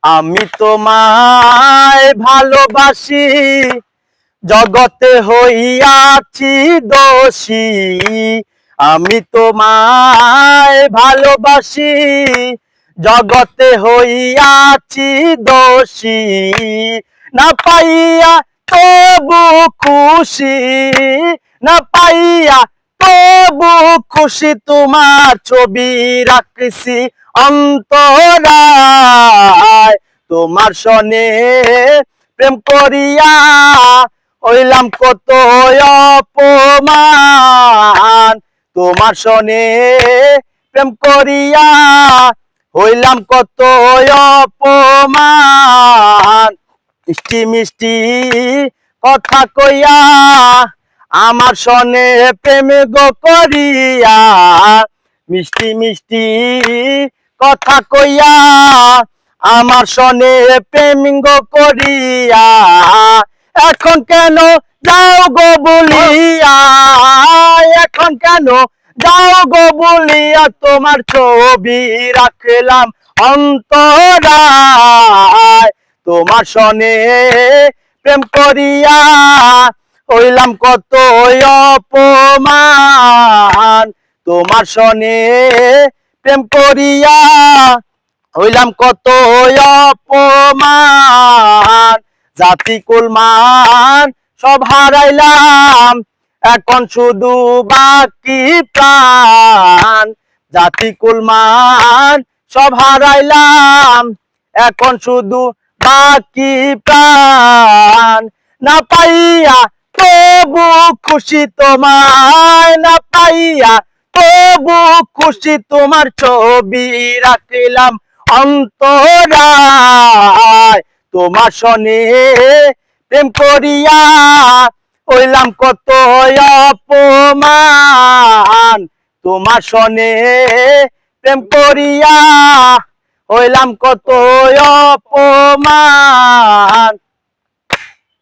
আমি তোমায় ভালোবাসি, জগতে হইয়াছি দোষী। আমি তোমায় ভালোবাসি, জগতে হইয়াছি দোষী। না পাইয়া তবু খুশি, না পাইয়া তবু খুশি, তোমার ছবি রাখছি অন্তরায়। তোমার সনে প্রেম করিয়া হইলাম কত অপমান। তোমার সনে প্রেম করিয়া হইলাম কত অপমান। মিষ্টি মিষ্টি কথা কইয়া আমার সনে প্রেম গো করিয়া, মিষ্টি মিষ্টি কথা কইয়া আমার সনে প্রেম গো করিয়া। এখন কেন যাও গো বলিয়া, এখন কেন যাও গো বলিয়া, তোমার ছবি রাখলাম অন্তরায়। তোমার সনে প্রেম করিয়া হইলাম কত অপমান। তোমার সনে প্রেম করিয়া হইলাম কত অপমান। জাতি কুলমান সব হারাইলাম, এখন শুধু বাকি প্রাণ। জাতি কুলমান সব হারাইলাম, এখন শুধু বাকি প্রাণ। না পাইয়া তবু খুশি তোমায়, না পাইয়া তবু খুশি, তোমার ছবি রাখলাম অন্তরায়। তোমার সনে প্রেম করিয়া হইলাম কত অপমান। তোমার সনে প্রেম করিয়া হইলাম কত অপমান।